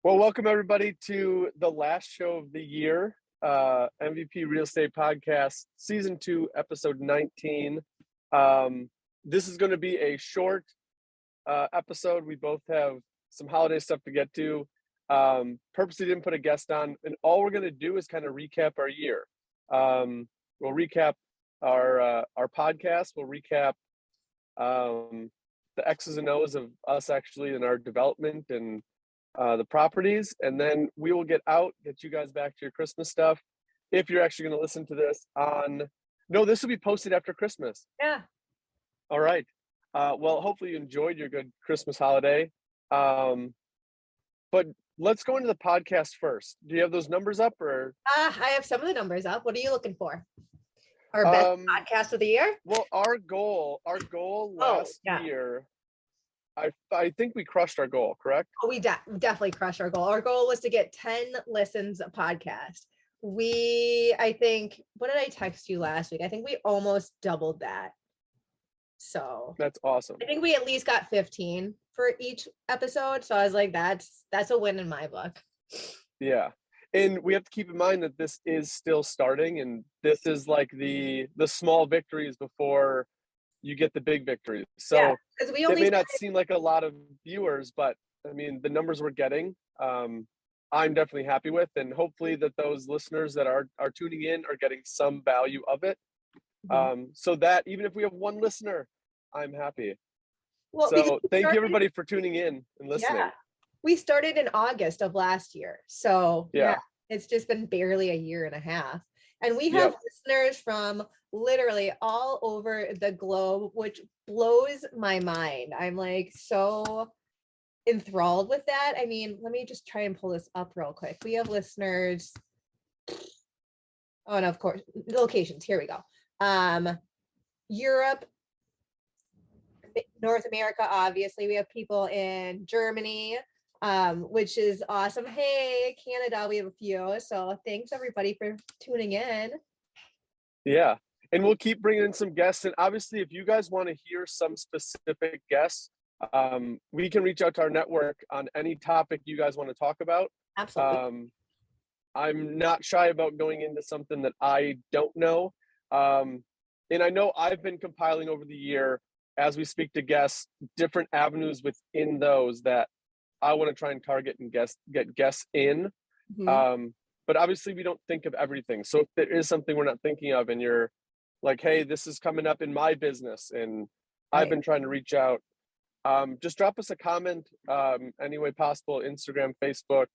Well, welcome everybody to the last show of the year, MVP Real Estate Podcast, Season 2, Episode 19. This is going to be a short episode. We both have some holiday stuff to get to. Purposely didn't put a guest on, and all we're going to do is kind of recap our year. We'll recap our podcast. We'll recap the X's and O's of us actually in our development and the properties, and then we will get you guys back to your Christmas stuff. If you're actually going to listen to this this will be posted after Christmas. Yeah. All right. Well, hopefully you enjoyed your good Christmas holiday. But let's go into the podcast first. Do you have those numbers up or? I have some of the numbers up. What are you looking for? Our best podcast of the year? Well, our goal last year, I think we crushed our goal, correct? Oh, we definitely crushed our goal. Our goal was to get 10 listens a podcast. I think, what did I text you last week? I think we almost doubled that. So that's awesome. I think we at least got 15 for each episode. So I was like, that's a win in my book. Yeah. And we have to keep in mind that this is still starting, and this is like the small victories before you get the big victories. So it may not seem like a lot of viewers, but I mean, the numbers we're getting, I'm definitely happy with, and hopefully that those listeners that are tuning in are getting some value of it. So that even if we have one listener, I'm happy. Well, so thank you everybody for tuning in and listening. Yeah. We started in August of last year. So yeah, it's just been barely a year and a half. And we have listeners from literally all over the globe, which blows my mind. I'm like so enthralled with that. I mean, let me just try and pull this up real quick. We have listeners. Oh, and of course, locations. Here we go. Europe, North America, obviously. We have people in Germany, which is awesome. Hey, Canada, we have a few. So thanks everybody for tuning in. Yeah. And we'll keep bringing in some guests. And obviously, if you guys want to hear some specific guests, we can reach out to our network on any topic you guys want to talk about. Absolutely. I'm not shy about going into something that I don't know. And I know I've been compiling over the year, as we speak to guests, different avenues within those that I want to try and target and get guests in. But obviously we don't think of everything. So if there is something we're not thinking of and you're like, hey, this is coming up in my business and I've been trying to reach out, just drop us a comment any way possible, Instagram, Facebook,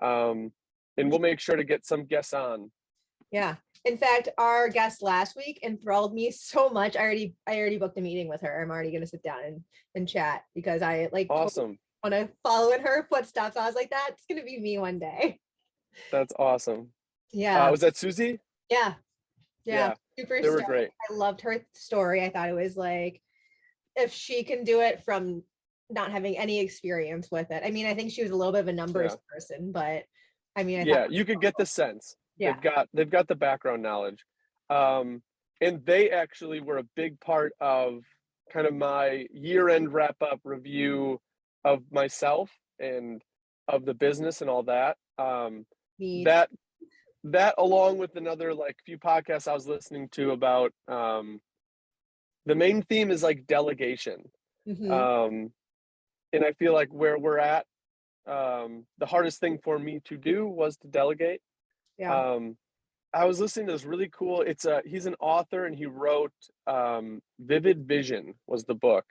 and we'll make sure to get some guests on. Yeah. In fact, our guest last week enthralled me so much. I already booked a meeting with her. I'm already going to sit down and chat because I awesome. Want to follow in her footsteps. I was like, that's going to be me one day. That's awesome. Yeah. Was that Susie? Yeah. Super. They were great. I loved her story. I thought it was like, if she can do it from not having any experience with it. I mean, I think she was a little bit of a numbers person, but I mean, you could get the sense. Yeah. They've got the background knowledge. And they actually were a big part of kind of my year-end wrap-up review of myself and of the business and all that. That along with another few podcasts I was listening to about the main theme is delegation. And I feel like where we're at, the hardest thing for me to do was to delegate. I was listening to this really cool, he's an author and he wrote Vivid Vision was the book.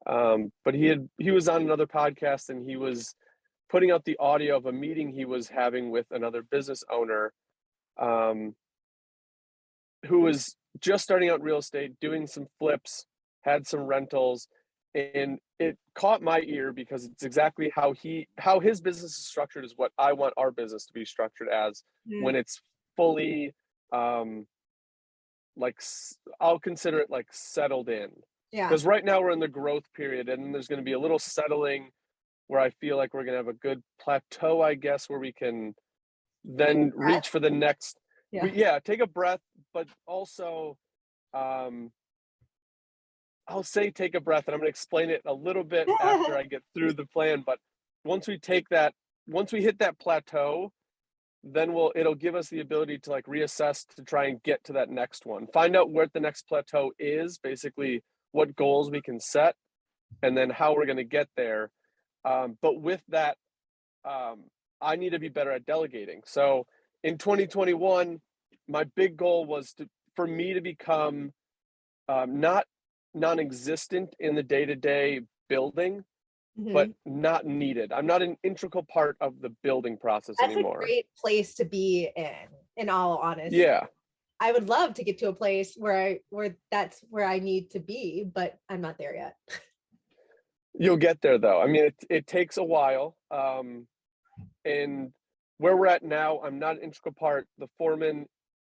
But he was on another podcast and he was putting out the audio of a meeting he was having with another business owner who was just starting out in real estate, doing some flips, had some rentals, and it caught my ear because it's exactly how his business is structured is what I want our business to be structured as when it's fully I'll consider it settled in. Because right now we're in the growth period and there's going to be a little settling where I feel like we're going to have a good plateau, I guess, where we can then reach for the next. Take a breath, but also I'll say take a breath, and I'm going to explain it a little bit after I get through the plan. But once we take that once we hit that plateau, then it'll give us the ability to like reassess to try and get to that next one, find out where the next plateau is, basically what goals we can set, and then how we're going to get there. But with that, I need to be better at delegating. So in 2021, my big goal was for me to become not non-existent in the day-to-day building, but not needed. I'm not an integral part of the building process anymore. That's a great place to be in all honesty. Yeah. I would love to get to a place where that's where I need to be, but I'm not there yet. You'll get there though. I mean, it takes a while. And where we're at now, I'm not an integral part. The foreman,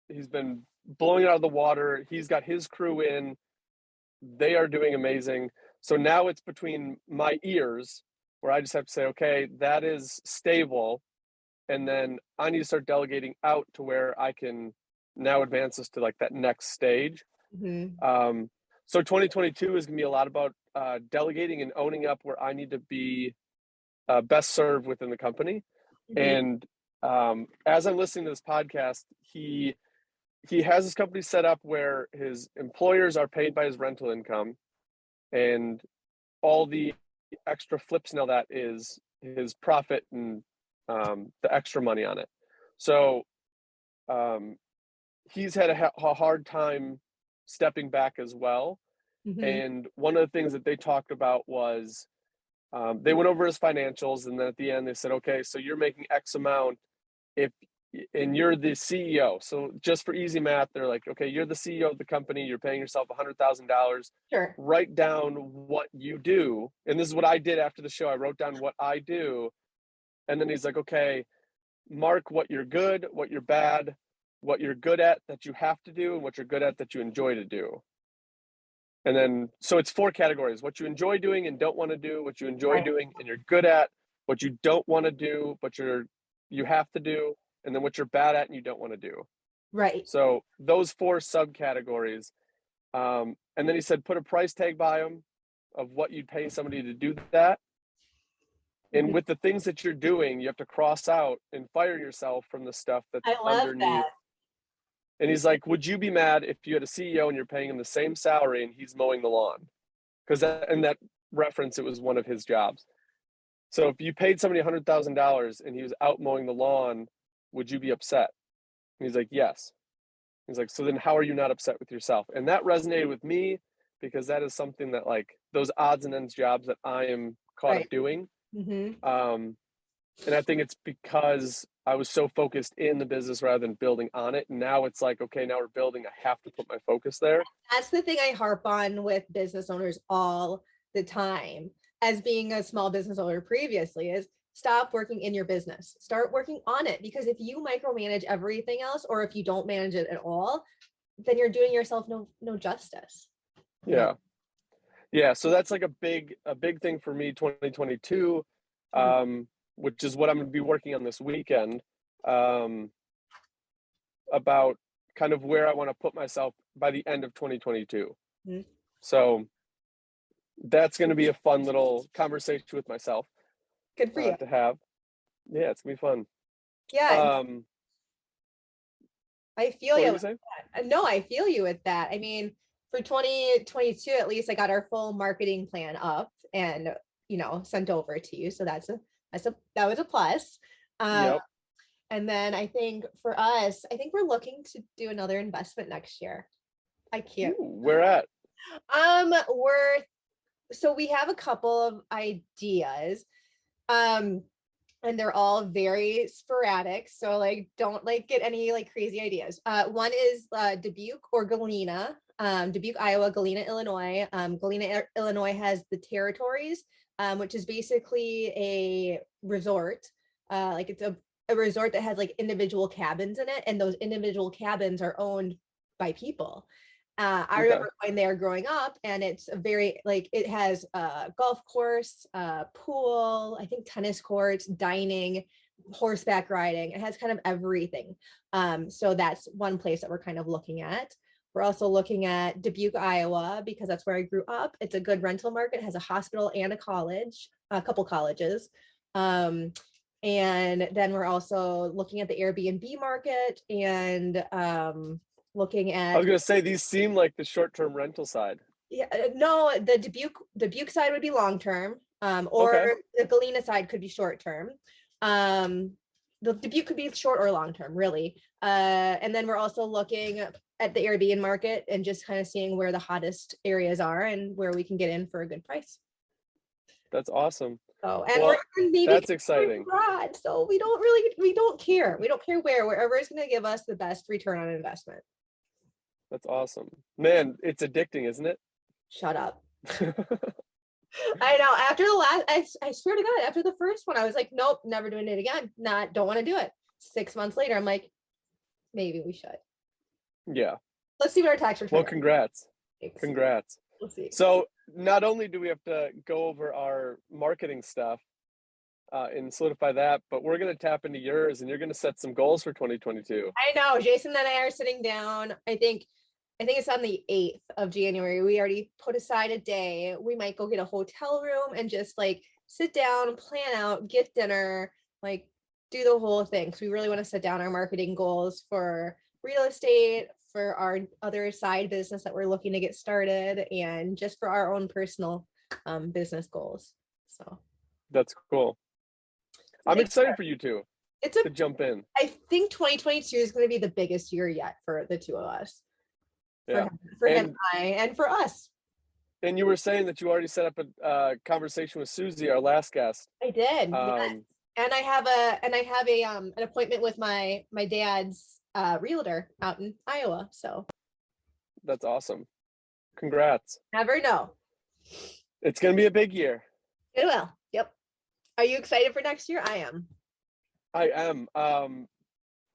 he's been blowing it out of the water. He's got his crew in. They are doing amazing. So now it's between my ears where I just have to say, okay, that is stable. And then I need to start delegating out to where I can now advance us to like that next stage. So 2022 is going to be a lot about delegating and owning up where I need to be best served within the company. And as I'm listening to this podcast, he has his company set up where his employers are paid by his rental income, and all the extra flips now that is his profit and the extra money on it. So he's had a hard time stepping back as well. And one of the things that they talked about was they went over his financials, and then at the end they said, okay, so you're making X amount and you're the CEO. So just for easy math, they're like, okay, you're the CEO of the company. You're paying yourself $100,000. Sure. Write down what you do. And this is what I did after the show. I wrote down what I do. And then he's like, okay, mark what you're good, what you're bad, what you're good at that you have to do, and what you're good at that you enjoy to do. And then, so it's 4 categories: what you enjoy doing and don't want to do, what you enjoy doing and you're good at, what you don't want to do, but you have to do, and then what you're bad at and you don't want to do. Right. So those 4 subcategories. And then he said, put a price tag by them of what you'd pay somebody to do that. And with the things that you're doing, you have to cross out and fire yourself from the stuff that's underneath. That. And he's like, would you be mad if you had a CEO and you're paying him the same salary and he's mowing the lawn? Because in that reference, it was one of his jobs. So if you paid somebody $100,000 and he was out mowing the lawn, would you be upset? And he's like, yes. He's like, so then how are you not upset with yourself? And that resonated with me because that is something that, like, those odds and ends jobs that I am caught up doing. And I think it's because I was so focused in the business rather than building on it. And now it's like, okay, now we're building. I have to put my focus there. That's the thing I harp on with business owners all the time, as being a small business owner previously, is stop working in your business. Start working on it. Because if you micromanage everything else, or if you don't manage it at all, then you're doing yourself no justice. Yeah. Yeah. So that's like a big thing for me, 2022. Which is what I'm going to be working on this weekend, about kind of where I want to put myself by the end of 2022. So that's going to be a fun little conversation with myself. Good for you to have. Yeah, it's going to be fun. Yeah. I feel you. No, I feel you with that. I mean, for 2022, at least I got our full marketing plan up and, sent over to you. So that was a plus. Yep. And then I think for us, we're looking to do another investment next year. I can't. Ooh, where at? So we have a couple of ideas. And they're all very sporadic. So don't get any crazy ideas. One is Dubuque or Galena, Dubuque, Iowa, Galena, Illinois. Galena, Illinois has the Territories, which is basically a resort. It's a resort that has individual cabins in it, and those individual cabins are owned by people. I remember going there growing up, and it's a very it has a golf course, pool, I think tennis courts, dining, horseback riding. It has kind of everything. So that's one place that we're kind of looking at. We're also looking at Dubuque, Iowa, because that's where I grew up. It's a good rental market. It has a hospital and a college, a couple colleges. And then we're also looking at the Airbnb market and looking I at. was going to say, these seem like the short-term rental side. Yeah, no, the Dubuque side would be long-term, or Okay. the Galena side could be short-term. The Dubuque could be short or long-term, really. And then we're also looking at the Airbnb market and just kind of seeing where the hottest areas are and where we can get in for a good price. That's awesome. So, and Well, we're maybe that's exciting. abroad, so we don't care. We don't care wherever is going to give us the best return on investment. That's awesome. Man, it's addicting, isn't it? Shut up. I know. After the last, I swear to God, after the first one, I was like, nope, never doing it again. Don't want to do it. 6 months later, I'm like, maybe we should. Yeah. Let's see what our tax return. Well, congrats. Thanks. Congrats. We'll see. So not only do we have to go over our marketing stuff and solidify that, but we're going to tap into yours, and you're going to set some goals for 2022. I know. Jason and I are sitting down. I think it's on the 8th of January. We already put aside a day. We might go get a hotel room and just like sit down, plan out, get dinner, like do the whole thing. Because we really want to set down our marketing goals for real estate, for our other side business that we're looking to get started, and just for our own personal business goals. So that's cool. I'm excited for you two to jump in. I think 2022 is going to be the biggest year yet for the two of us. Yeah. For him and I, and for us. And you were saying that you already set up a conversation with Susie, our last guest. I did. Yes. And I have an appointment with my dad's realtor out in Iowa. So that's awesome. Congrats. Never know. It's going to be a big year. It will. Yep. Are you excited for next year? I am.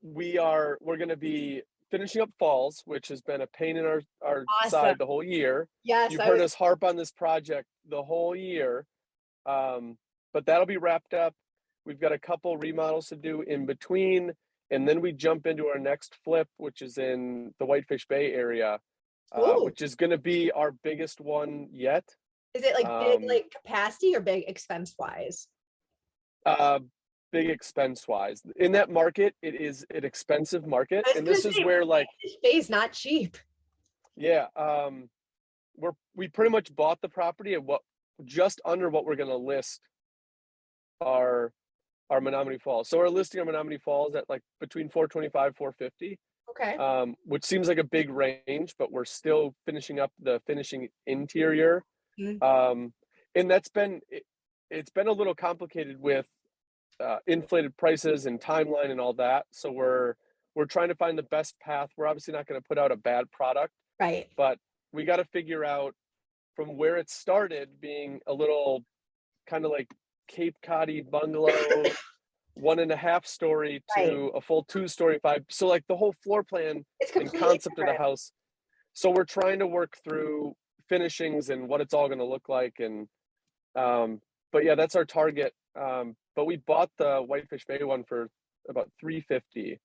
We're going to be finishing up falls, which has been a pain in our awesome. side the whole year. Yes. You've heard us harp on this project the whole year. But that'll be wrapped up. We've got a couple remodels to do in between, and then we jump into our next flip, which is in the Whitefish Bay area, which is going to be our biggest one yet. Is it like big, like capacity, or big expense wise? Big expense wise. In that market, it is an expensive market, and this is where like Bay is not cheap. Yeah, we pretty much bought the property at just under what we're going to list our Menominee Falls. So we're listing our Menominee Falls at like between 425, 450. Okay. Which seems like a big range, but we're still finishing up the finishing interior. Mm-hmm. And that's it's been a little complicated with inflated prices and timeline and all that. So we're trying to find the best path. We're obviously not going to put out a bad product, right? But we got to figure out from where it started being a little kind of like Cape Cod-y bungalow, 1.5 story to a full 2-story 5. So like the whole floor plan and concept of the house. So we're trying to work through finishings and what it's all going to look like. And, but yeah, that's our target. But we bought the Whitefish Bay one for about $350.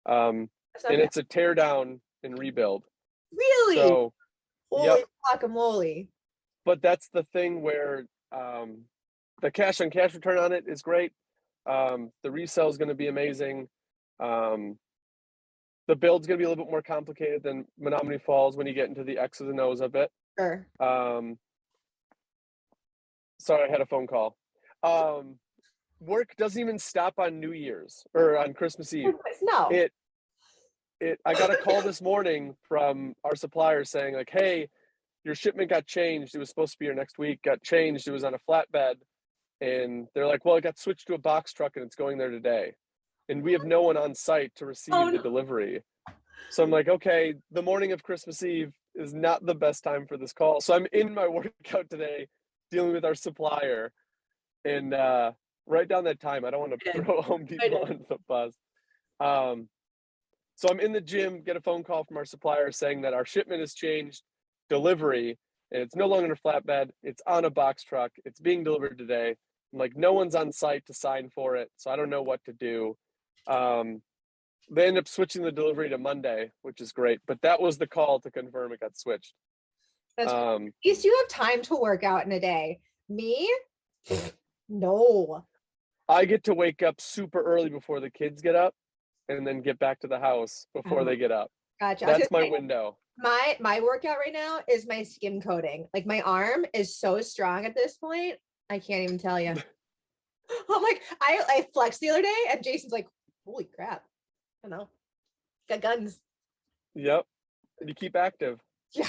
And it's a tear down and rebuild. Really? So, holy guacamole. But that's the thing where the cash on cash return on it is great. The resale is going to be amazing. The build's going to be a little bit more complicated than Menominee Falls when you get into the X's and O's of it. Sure. Sorry, I had a phone call. Work doesn't even stop on New Year's or on Christmas Eve. No. I got a call this morning from our supplier saying like, hey, your shipment got changed. It was supposed to be here next week, got changed. It was on a flatbed. And they're like, well, it got switched to a box truck and it's going there today. And we have no one on site to receive the delivery. So I'm like, okay, the morning of Christmas Eve is not the best time for this call. So I'm in my workout today dealing with our supplier. And right down that time, I don't want to throw Home Depot under the bus. So I'm in the gym, get a phone call from our supplier saying that our shipment has changed delivery, and it's no longer a flatbed. It's on a box truck. It's being delivered today. I'm like, no one's on site to sign for it, so I don't know what to do. They end up switching the delivery to Monday, which is great. But that was the call to confirm it got switched. At least you have time to work out in a day. Me? No. I get to wake up super early before the kids get up and then get back to the house before they get up. Gotcha. That's my window. My workout right now is my skin coating. Like my arm is so strong at this point. I can't even tell you. I'm like, I flexed the other day and Jason's like, holy crap. I don't know. Got guns. Yep. You keep active. Yeah.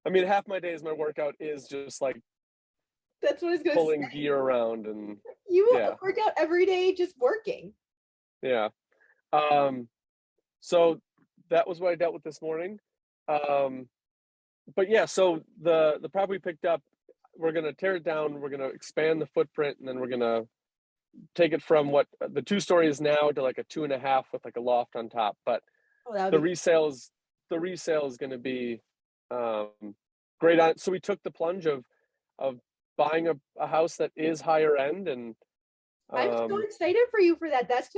I mean, half my days, my workout is just like that's what I was going pulling gear around and you work out every day just working. Yeah. So that was what I dealt with this morning. But yeah, so the property we picked up, we're going to tear it down. We're going to expand the footprint, and then we're going to take it from what the 2-story is now to like a 2.5 with like a loft on top. But the resale is going to be great on it. So we took the plunge of buying a house that is higher end, and I'm so excited for you for that. It's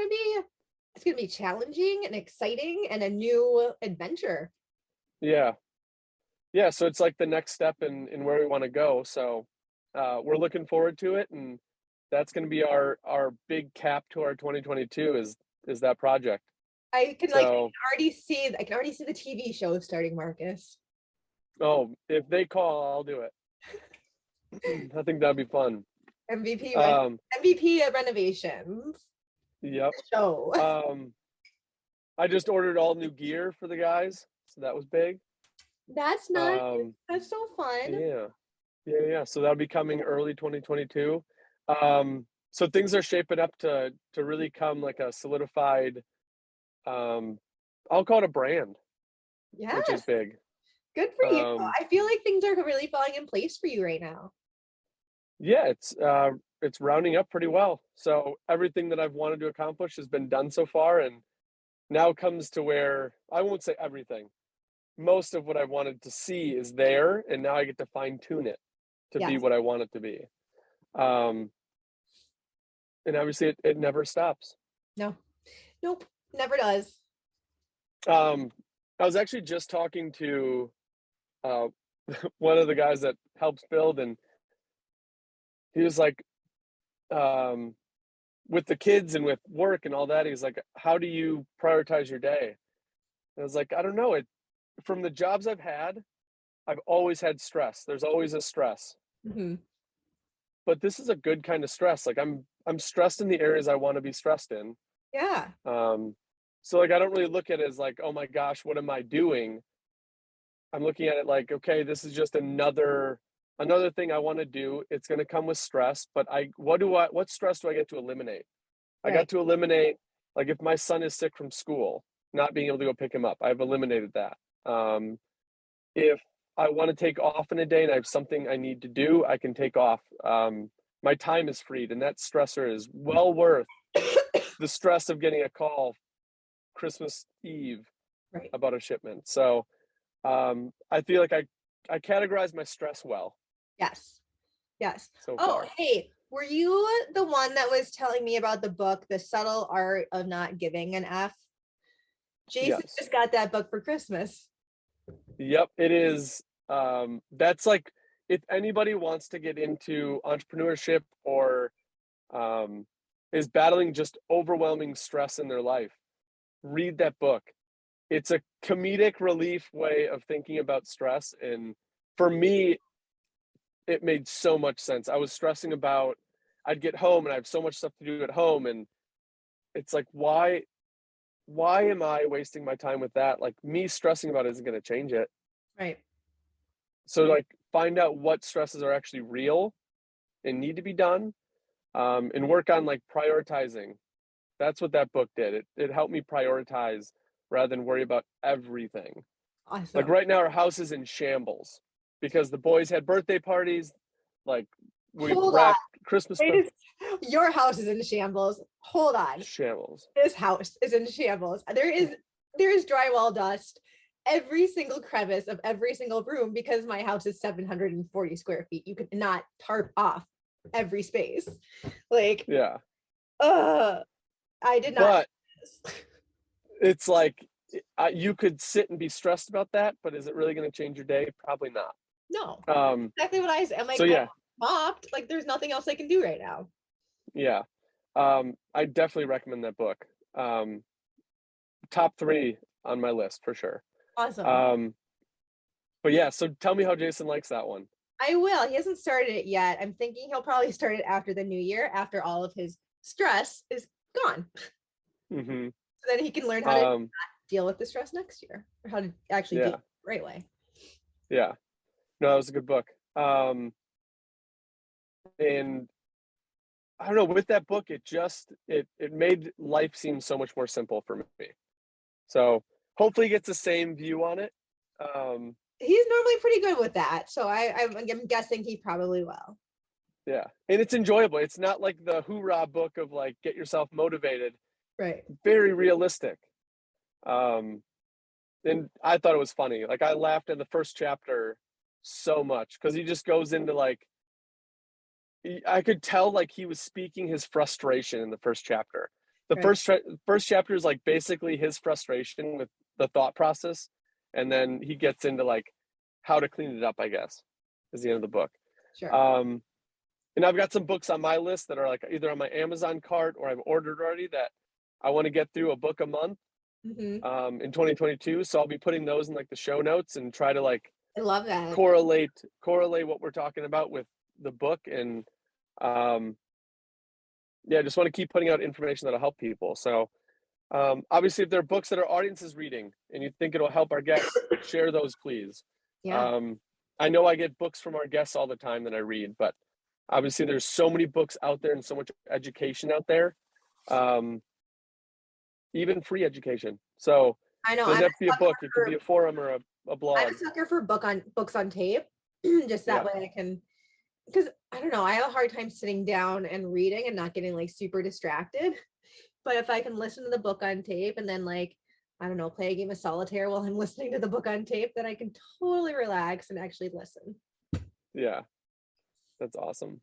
gonna be challenging and exciting and a new adventure. Yeah. So it's like the next step in where we want to go. So we're looking forward to it, and that's going to be our big cap to our 2022 is that project. I can already see the TV show starting, Marcus. Oh, if they call, I'll do it. I think that'd be fun. MVP renovations. Yep. So I just ordered all new gear for the guys, so that was big. That's nice. That's so fun. Yeah. So that'll be coming early 2022. So things are shaping up to really come like a solidified, I'll call it a brand. Yeah, which is big. Good for you. I feel like things are really falling in place for you right now. Yeah, it's rounding up pretty well. So everything that I've wanted to accomplish has been done so far, and now comes to where I won't say everything. Most of what I wanted to see is there, and now I get to fine tune it to be what I want it to be. And obviously it never stops. No. Nope. Never does. I was actually just talking to one of the guys that helps build, and he was like, with the kids and with work and all that, he's like, how do you prioritize your day? And I was like, I don't know. From the jobs I've had, I've always had stress. There's always a stress. Mm-hmm. But this is a good kind of stress. Like I'm stressed in the areas I want to be stressed in. Yeah. So like I don't really look at it as like, oh my gosh, what am I doing? I'm looking at it like, okay, this is just another thing I want to do. It's going to come with stress, but what stress do I get to eliminate? Right. I got to eliminate, like if my son is sick from school, not being able to go pick him up, I've eliminated that. If I want to take off in a day and I have something I need to do, I can take off. My time is freed, and that stressor is well worth the stress of getting a call Christmas Eve about a shipment. So I feel like I categorize my stress well. Yes. So far. Hey, were you the one that was telling me about the book, The Subtle Art of Not Giving an F? Jason just got that book for Christmas. Yep, it is. That's like, if anybody wants to get into entrepreneurship or is battling just overwhelming stress in their life, read that book. It's a comedic relief way of thinking about stress. And for me, it made so much sense. I was stressing about, I'd get home and I have so much stuff to do at home. And it's like, why am I wasting my time with that? Like, me stressing about it isn't going to change it. Right. So like, find out what stresses are actually real and need to be done, and work on like prioritizing. That's what that book did. It helped me prioritize rather than worry about everything. Awesome. Like right now, our house is in shambles because the boys had birthday parties. Like we wrapped Christmas. Your house is in shambles. Hold on. Shambles. This house is in shambles. There is drywall dust every single crevice of every single room because my house is 740 square feet. You could not tarp off every space. Like, yeah. I did not. But it's like, you could sit and be stressed about that, but is it really going to change your day? Probably not. No. Exactly what I said. I'm like, so yeah, mopped. Like, there's nothing else I can do right now. Yeah. I definitely recommend that book. Top 3 on my list for sure. Awesome. But yeah, so tell me how Jason likes that one. I will. He hasn't started it yet. I'm thinking he'll probably start it after the new year, after all of his stress is gone. Mm-hmm. So then he can learn how to deal with the stress next year, or how to actually deal with it the right way. Yeah. No, that was a good book. And I don't know, with that book, it made life seem so much more simple for me. So hopefully he gets the same view on it. He's normally pretty good with that, so I'm guessing he probably will. Yeah, and it's enjoyable. It's not like the hoorah book of like get yourself motivated. Right. Very realistic. And I thought it was funny. Like I laughed in the first chapter so much because he just goes into like, I could tell like he was speaking his frustration in the first chapter. The first chapter is like basically his frustration with the thought process, and then he gets into like how to clean it up, I guess, is the end of the book. Sure. And I've got some books on my list that are like either on my Amazon cart or I've ordered already that I want to get through a book a month in 2022. So I'll be putting those in like the show notes and try to like I love that. correlate what we're talking about with the book. And yeah, I just want to keep putting out information that'll help people. So obviously if there are books that our audience is reading and you think it'll help our guests, share those, please. Yeah. I know I get books from our guests all the time that I read, but obviously there's so many books out there and so much education out there, even free education. So I know it doesn't have to be a book. It could be a forum or a blog. I'm a sucker for books on tape. Just that way I can, because I don't know, I have a hard time sitting down and reading and not getting like super distracted. But if I can listen to the book on tape and then like, I don't know, play a game of solitaire while I'm listening to the book on tape, then I can totally relax and actually listen. Yeah, that's awesome.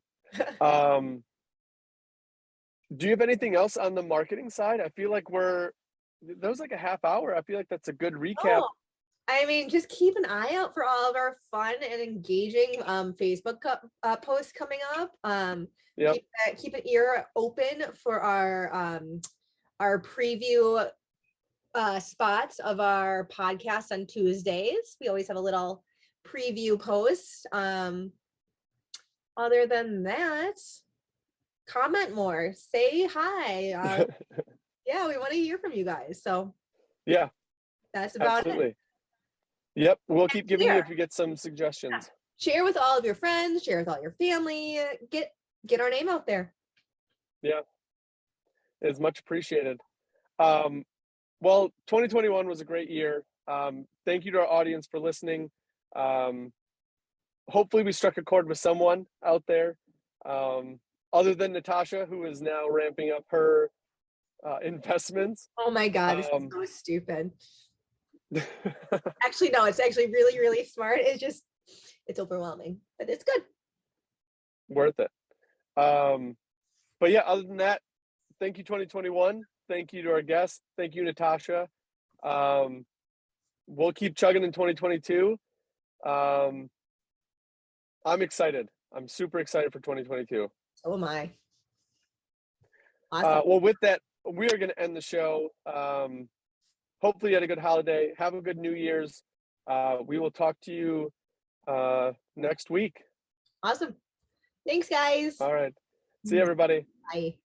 Do you have anything else on the marketing side? I feel like that was like a half hour. I feel like that's a good recap. Oh, I mean, just keep an eye out for all of our fun and engaging Facebook posts coming up. Keep an ear open for our preview spots of our podcast on Tuesdays. We always have a little preview post. Other than that, comment more, say hi. Yeah, we want to hear from you guys. So yeah, that's about it. Yep, we'll keep giving you if we get some suggestions. Share with all of your friends, share with all your family, get our name out there. Yeah, it's much appreciated. Well, 2021 was a great year. Thank you to our audience for listening. Hopefully we struck a chord with someone out there, other than Natasha, who is now ramping up her investments. Oh my God, this is so stupid. Actually, no, it's actually really, really smart. It's overwhelming, but it's good. Worth it. But yeah, other than that, thank you, 2021. Thank you to our guests. Thank you, Natasha. We'll keep chugging in 2022. I'm excited. I'm super excited for 2022. So am I. Awesome. Well, with that, we are going to end the show. Hopefully you had a good holiday. Have a good New Year's. We will talk to you next week. Awesome. Thanks, guys. All right. See you, everybody. Bye.